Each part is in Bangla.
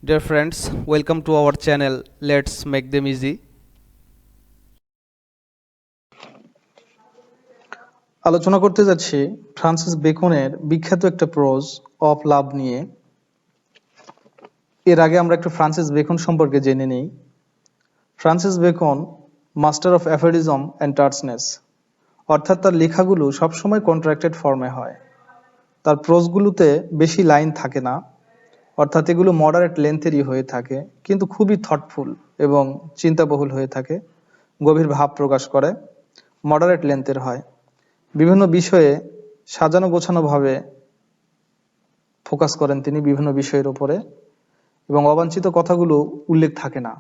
Dear friends, welcome to our channel. Let's make them easy. আলোচনা করতে যাচ্ছি ফ্রান্সিস বেকনের বিখ্যাত একটা প্রোজ অফ লাভ নিয়ে। এর আগে আমরা একটু ফ্রান্সিস বেকন সম্পর্কে জেনে নিই। Francis Bacon master of aphorism and terseness, অর্থাৎ তার লেখাগুলো সবসময় কন্ট্রাক্টেড ফর্মে হয়। তার প্রোজগুলোতে বেশি লাইন থাকে না, অর্থাৎ এগুলো মডারেট লেন্থেরই হয়ে থাকে, কিন্তু খুবই থটফুল এবং চিন্তাবহুল হয়ে থাকে, গভীর ভাব প্রকাশ করে, মডারেট লেন্থের হয়। বিভিন্ন বিষয়ে সাজানো গোছানোভাবে ফোকাস করেন তিনি বিভিন্ন বিষয়ের উপরে, এবং অবাঞ্ছিত কথাগুলো উল্লেখ থাকে না।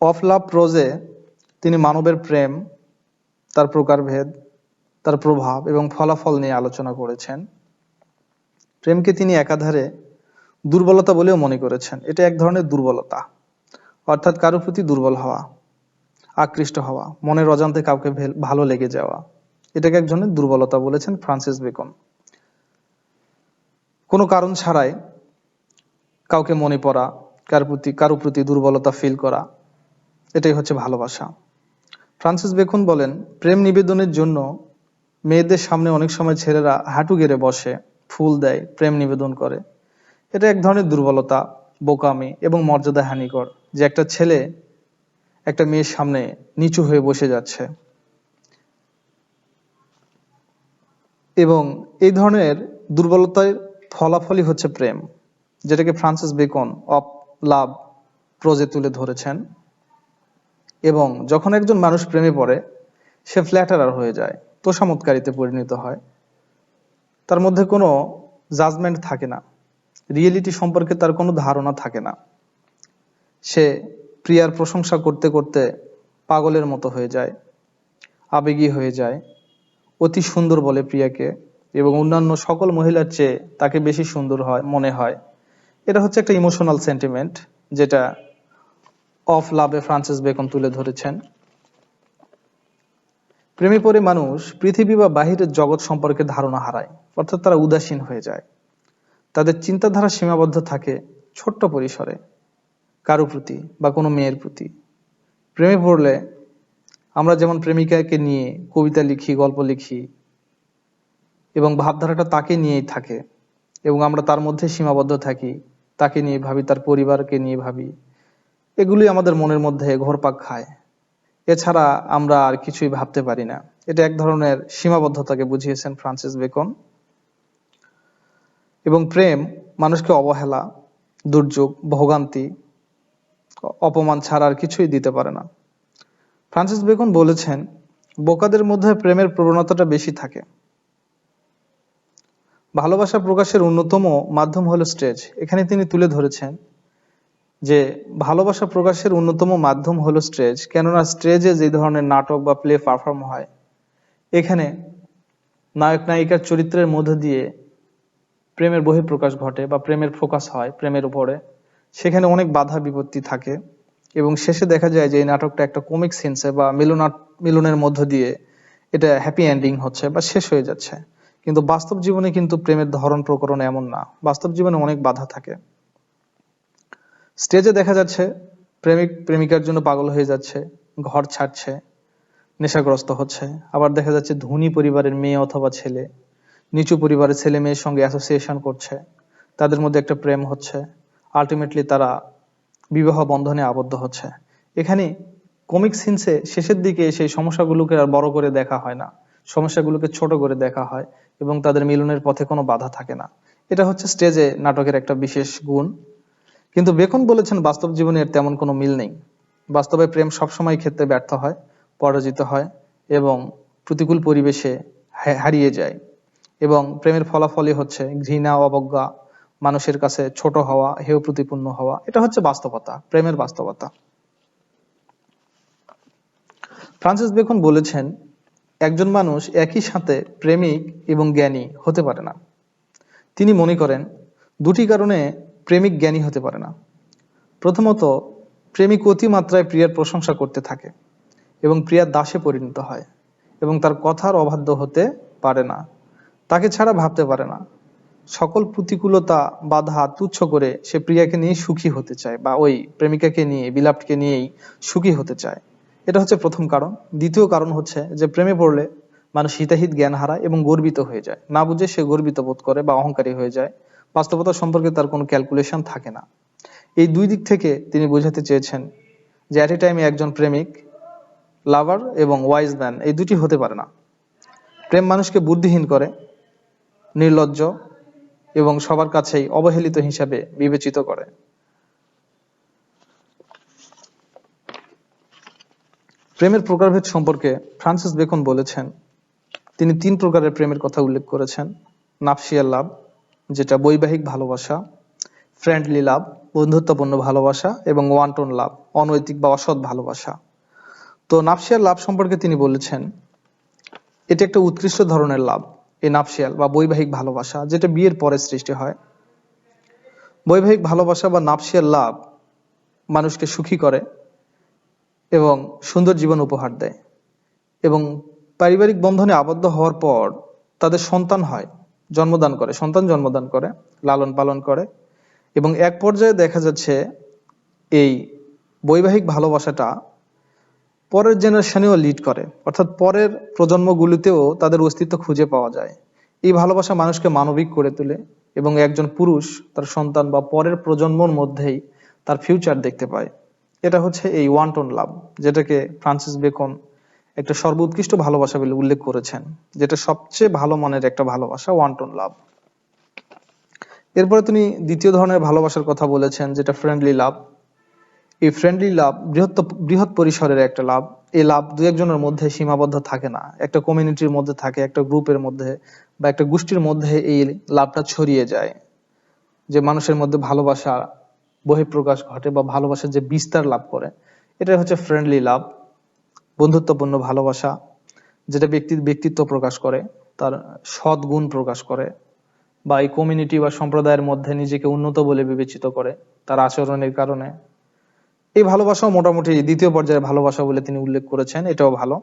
অফ লাভ প্রোজে তিনি মানবের প্রেম, তার প্রকারভেদ, তার প্রভাব এবং ফলাফল নিয়ে আলোচনা করেছেন। প্রেমকে তিনি একাধারে দুর্বলতা বলেও মনে করেছেন। এটা এক ধরনের দুর্বলতা, অর্থাৎ কারো প্রতি দুর্বল হওয়া, আকৃষ্ট হওয়া, মনের অজান্তে কাউকে ভালো লেগে যাওয়া, এটাকে এক ধরনের দুর্বলতা বলেছেন ফ্রান্সিস বেকন। কোনো কারণ ছাড়াই কাউকে মনে পড়া, কারো প্রতি দুর্বলতা ফিল করা, এটাই হচ্ছে ভালোবাসা। ফ্রান্সিস বেকন বলেন, প্রেম নিবেদনের জন্য মেয়েদের সামনে অনেক সময় ছেলেরা হাঁটু গেড়ে বসে, ফুল দেয়, প্রেম নিবেদন করে। এটা এক ধরনের দুর্বলতা, বোকামি এবং মর্যাদা হানিকর, যে একটা ছেলে একটা মেয়ের সামনে নিচু হয়ে বসে যাচ্ছে। এবং এই ধরনের দুর্বলতার ফলাফলই হচ্ছে প্রেম, যেটাকে ফ্রান্সিস বেকন অফ লাভ প্রোজে তুলে ধরেছেন। এবং যখন একজন মানুষ প্রেমে পড়ে, সে ফ্ল্যাটারার হয়ে যায়, তোষামোদকারীতে পরিণত হয়। তার মধ্যে কোনো জাজমেন্ট থাকে না, রিয়েলিটি সম্পর্কে তার কোনো ধারণা থাকে না। সে প্রিয়ার প্রশংসা করতে করতে পাগলের মতো হয়ে যায়, আবেগী হয়ে যায়, অতি সুন্দর বলে প্রিয়াকে, এবং অন্যান্য সকল মহিলার চেয়ে তাকে বেশি সুন্দর হয় মনে হয়। এটা হচ্ছে একটা ইমোশনাল সেন্টিমেন্ট, যেটা অফ লাভে ফ্রান্সিস বেকন তুলে ধরেছেন। প্রেমে পড়ে মানুষ পৃথিবী বা বাহিরের জগৎ সম্পর্কে ধারণা হারায়, অর্থাৎ তারা উদাসীন হয়ে যায়। তাদের চিন্তাধারা সীমাবদ্ধ থাকে ছোট্ট পরিসরে, কারো প্রতি বা কোনো মেয়ের প্রতি। প্রেমে পড়লে আমরা যেমন প্রেমিকাকে নিয়ে কবিতা লিখি, গল্প লিখি, এবং ভাবধারাটা তাকে নিয়েই থাকে, এবং আমরা তার মধ্যে সীমাবদ্ধ থাকি, তাকে নিয়ে ভাবি, তার পরিবারকে নিয়ে ভাবি, এগুলি আমাদের মনের মধ্যে ঘোরপাক খায়। এছাড়া আমরা আর কিছুই ভাবতে পারি না। এটা এক ধরনের সীমাবদ্ধতাকে বুঝিয়েছেন ফ্রান্সিস বেকন। এবং প্রেম মানুষকে অবহেলা, দুর্যোগ, ভোগান্তি, অপমান ছাড়া আর কিছুই দিতে পারে না। ফ্রান্সিস বেকন বলেছেন, বোকাদের মধ্যে প্রেমের প্রবণতাটা বেশি থাকে। ভালোবাসা প্রকাশের অন্যতম মাধ্যম হলো স্টেজ। এখানে তিনি তুলে ধরেছেন যে ভালোবাসা প্রকাশের অন্যতম মাধ্যম হলো স্টেজ, কেননা স্টেজে যে ধরনের নাটক বা প্লে পারফর্ম হয়, এখানে নায়ক নায়িকার চরিত্রের মধ্যে দিয়ে প্রেমের বহিঃপ্রকাশ ঘটে বা প্রেমের ফোকাস হয় প্রেমের উপরে। সেখানে অনেক বাধা বিপত্তি থাকে, এবং শেষে দেখা যায় যে এই নাটকটা একটা কমিক সেন্সে বা মিলনের মধ্য দিয়ে এটা হ্যাপি এন্ডিং হচ্ছে বা শেষ হয়ে যাচ্ছে। কিন্তু বাস্তব জীবনে কিন্তু প্রেমের ধরন প্রকরণ এমন না। বাস্তব জীবনে অনেক বাধা থাকে। স্টেজে দেখা যাচ্ছে প্রেমিক প্রেমিকার জন্য পাগল হয়ে যাচ্ছে, ঘর ছাড়ছে, নেশাগ্রস্ত হচ্ছে। আবার দেখা যাচ্ছে ধনী পরিবারের মেয়ে অথবা ছেলে নিচু পরিবারের ছেলে মেয়ের সঙ্গে অ্যাসোসিয়েশন করছে, তাদের মধ্যে একটা প্রেম হচ্ছে, আলটিমেটলি তারা বিবাহ বন্ধনে আবদ্ধ হচ্ছে। এখানে কমিক সিনসে শেষের দিকে সেই সমস্যাগুলোকে আর বড় করে দেখা হয় না, সমস্যাগুলোকে ছোট করে দেখা হয়, এবং তাদের মিলনের পথে কোনো বাধা থাকে না। এটা হচ্ছে স্টেজে নাটকের একটা বিশেষ গুণ। কিন্তু বেকন বলেছেন, বাস্তব জীবনে এর তেমন কোনো মিল নেই। বাস্তবে প্রেম সবসময় ক্ষেত্রে ব্যর্থ হয়, পরাজিত হয়, এবং প্রতিকূল পরিবেশে হারিয়ে যায়। এবং প্রেমের ফলাফলই হচ্ছে ঘৃণা, অবজ্ঞা, মানুষের কাছে ছোট হওয়া, হেয় প্রতিপন্ন হওয়া। এটা হচ্ছে বাস্তবতা, প্রেমের বাস্তবতা। ফ্রান্সিস বেকন বলেছেন, একজন মানুষ একই সাথে প্রেমিক এবং জ্ঞানী হতে পারে না। তিনি মনে করেন দুটি কারণে প্রেমিক জ্ঞানী হতে পারে না। প্রথমত, প্রেমিক অতিমাত্রায় প্রিয়ার প্রশংসা করতে থাকে এবং প্রিয়ার দাসে পরিণত হয়, এবং তার কথার অবাধ্য হতে পারে না, তাকে ছাড়া ভাবতে পারে না, সকল প্রতিকূলতা বাধা তুচ্ছ করে সে প্রিয়াকে নিয়ে সুখী হতে চায়, বা ওই প্রেমিকাকে নিয়ে, বিলাপকে নিয়েই সুখী হতে চায়। এটা হচ্ছে প্রথম কারণ। দ্বিতীয় কারণ হচ্ছে যে প্রেমে পড়লে মানুষ হিতাহিত জ্ঞান হারায় এবং গর্বিত হয়ে যায়, না বুঝে সে গর্বিত বোধ করে বা অহংকারী হয়ে যায়। বাস্তবতা সম্পর্কে তার কোনো ক্যালকুলেশন থাকে না। এই দুই দিক থেকে তিনি বোঝাতে চেয়েছেন যে অ্যাট এ টাইমে একজন প্রেমিক, লাভার এবং ওয়াইজ ম্যান এই দুটি হতে পারে না। প্রেম মানুষকে বুদ্ধিহীন করে, নির্লজ্জ এবং সবার কাছেই অবহেলিত হিসাবে বিবেচিত করে। প্রেমের প্রকারভেদ সম্পর্কে ফ্রান্সিস বেকন বলেছেন, তিনি 3 প্রকারের প্রেমের কথা উল্লেখ করেছেন। নাফসিয়াল লাভ, যেটা বৈবাহিক ভালোবাসা; ফ্রেন্ডলি লাভ, বন্ধুত্বপূর্ণ ভালোবাসা; এবং ওয়ান্টন লাভ, অনৈতিক বা অসৎ ভালোবাসা। তো নাফসিয়াল লাভ সম্পর্কে তিনি বলেছেন, এটি একটা উৎকৃষ্ট ধরনের লাভ, এই নাফসিয়াল বা বৈবাহিক ভালোবাসা, যেটা বিয়ের পরে সৃষ্টি হয়। বৈবাহিক ভালোবাসা বা নাফসিয়াল লাভ মানুষকে সুখী করে এবং সুন্দর জীবন উপহার দেয়, এবং পারিবারিক বন্ধনে আবদ্ধ হওয়ার পর তাদের সন্তান হয়, সন্তান জন্মদান করে, লালন পালন করে, এবং এক পর্যায়ে দেখা যাচ্ছে এই বৈবাহিক ভালোবাসাটা পরের জেনারেশনেও লিড করে, অর্থাৎ পরের প্রজন্মগুলিতেও তাদের অস্তিত্ব খুঁজে পাওয়া যায়। এই ভালোবাসা মানুষকে মানবিক করে তোলে এবং একজন পুরুষ তার সন্তান বা পরের প্রজন্মর মধ্যেই তার ফিউচার দেখতে পায়। এটা হচ্ছে এই ওয়ান্টন লাভ, যেটাকে ফ্রান্সিস বেকন একটা সর্বোৎকৃষ্ট ভালোবাসা বলে উল্লেখ করেছেন, যেটা সবচেয়ে ভালো মানের একটা ভালোবাসা, ওয়ান্টন লাভ। এরপরে তিনি দ্বিতীয় ধরনের ভালোবাসার কথা বলেছেন, যেটা ফ্রেন্ডলি লাভ। এই ফ্রেন্ডলি লাভ বৃহৎ পরিসরের একটা লাভ। এই লাভ দু একজনের মধ্যে সীমাবদ্ধ থাকে না, একটা কমিউনিটির মধ্যে থাকে, একটা গ্রুপের মধ্যে বা একটা গোষ্ঠীর মধ্যে এই লাভটা ছড়িয়ে যায়, যে মানুষের মধ্যে ভালোবাসা বহিঃপ্রকাশ ঘটে বা ভালোবাসার যে বিস্তার লাভ করে। এটা হচ্ছে ফ্রেন্ডলি লাভ, বন্ধুত্বপূর্ণ ভালোবাসা, যেটা ব্যক্তির ব্যক্তিত্ব প্রকাশ করে, তার সৎ গুণ প্রকাশ করে, বা এই কমিউনিটি বা সম্প্রদায়ের মধ্যে নিজেকে উন্নত বলে বিবেচিত করে তার আচরণের কারণে। এই ভালোবাসাও মোটামুটি দ্বিতীয় পর্যায়ের ভালোবাসা বলে তিনি উল্লেখ করেছেন, এটাও ভালো,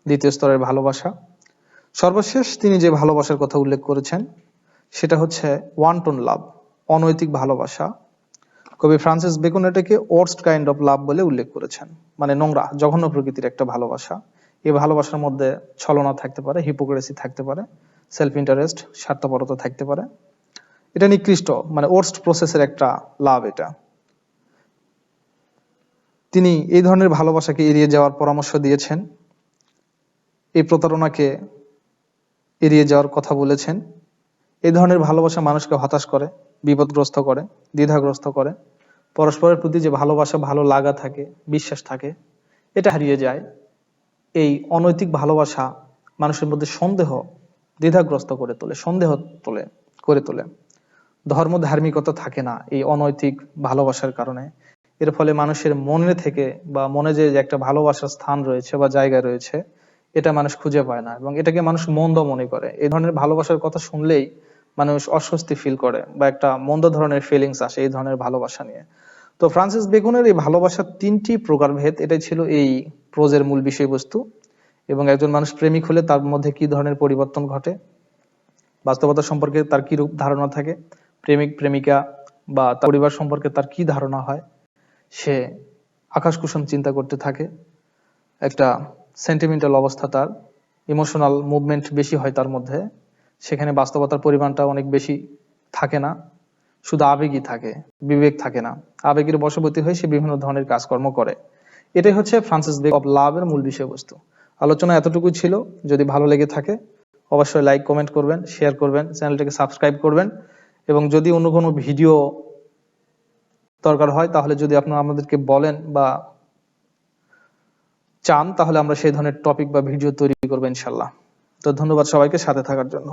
দ্বিতীয় স্তরের ভালোবাসা। সর্বশেষ তিনি যে ভালোবাসার কথা উল্লেখ করেছেন সেটা হচ্ছে ওয়ান্টন লাভ, অনৈতিক ভালোবাসা। কবি ফ্রান্সিস বেকন এটাকে ওয়ার্স্ট কাইন্ড অফ লাভ বলে উল্লেখ করেছেন, মানে নোংরা, জঘন্য প্রকৃতির একটা ভালোবাসা। এই ভালোবাসার মধ্যে ছলনা থাকতে পারে, হিপোক্রেসি থাকতে পারে, সেলফ ইন্টারেস্ট, স্বার্থপরতা থাকতে পারে। এটা নিকৃষ্ট, মানে ওয়ার্স্ট প্রসেসের একটা লাভ এটা। তিনি এই ধরনের ভালোবাসাকে এড়িয়ে যাওয়ার পরামর্শ দিয়েছেন, এই প্রতারণাকে এড়িয়ে যাওয়ার কথা বলেছেন। এই ধরনের ভালোবাসা মানুষকে হতাশ করে, বিপদগ্রস্ত করে, দ্বিধাগ্রস্ত করে। পরস্পরের প্রতি যে ভালোবাসা, ভালো লাগা থাকে, বিশ্বাস থাকে, এটা হারিয়ে যায়। এই অনৈতিক ভালোবাসা মানুষের মধ্যে সন্দেহ, দ্বিধাগ্রস্ত করে তোলে, করে তোলে। ধর্ম ধার্মিকতা থাকে না এই অনৈতিক ভালোবাসার কারণে। এর ফলে মানুষের মনে থেকে বা মনে যে একটা ভালোবাসার স্থান রয়েছে বা জায়গা রয়েছে, এটা মানুষ খুঁজে পায় না এবং এটাকে মানুষ মন্দ মনে করে। এই ধরনের ভালোবাসার কথা শুনলেই মানুষ অস্বস্তি ফিল করে বা একটা মন্দ ধরনের ফিলিংস আসে এই ধরনের ভালোবাসা নিয়ে। তো ফ্রান্সিস বেকনের এই ভালোবাসার 3টি প্রকারভেদ, এটাই ছিল এই প্রোজের মূল বিষয়বস্তু। এবং একজন মানুষ প্রেমিক হলে তার মধ্যে কি ধরনের পরিবর্তন ঘটে, বাস্তবতা সম্পর্কে তার কি রূপ ধারণা থাকে, প্রেমিক প্রেমিকা বা তার পরিবার সম্পর্কে তার কি ধারণা হয়, সে আকাশ কুসুম চিন্তা করতে থাকে, একটা সেন্টিমেন্টাল অবস্থা, তার ইমোশনাল মুভমেন্ট বেশি হয় তার মধ্যে। সেখানে বাস্তবতার পরিমাণটা অনেক বেশি থাকে না, শুধু আবেগই থাকে, বিবেক থাকে না। আবেগের বশবর্তী হয়ে সে বিভিন্ন ধরনের কাজকর্ম করে। এটাই হচ্ছে ফ্রান্সিস বেকন অফ লাভের মূল বিষয়বস্তু। আলোচনা এতটুকুই ছিল। যদি ভালো লেগে থাকে অবশ্যই লাইক, কমেন্ট করবেন, শেয়ার করবেন, চ্যানেলটিকে সাবস্ক্রাইব করবেন। এবং যদি অন্য কোনো ভিডিও দরকার হয় তাহলে যদি আপনারা আমাদেরকে বলেন বা চান, তাহলে আমরা সেই ধরনের টপিক বা ভিডিও তৈরি করবো ইনশাল্লাহ। তো ধন্যবাদ সবাইকে সাথে থাকার জন্য।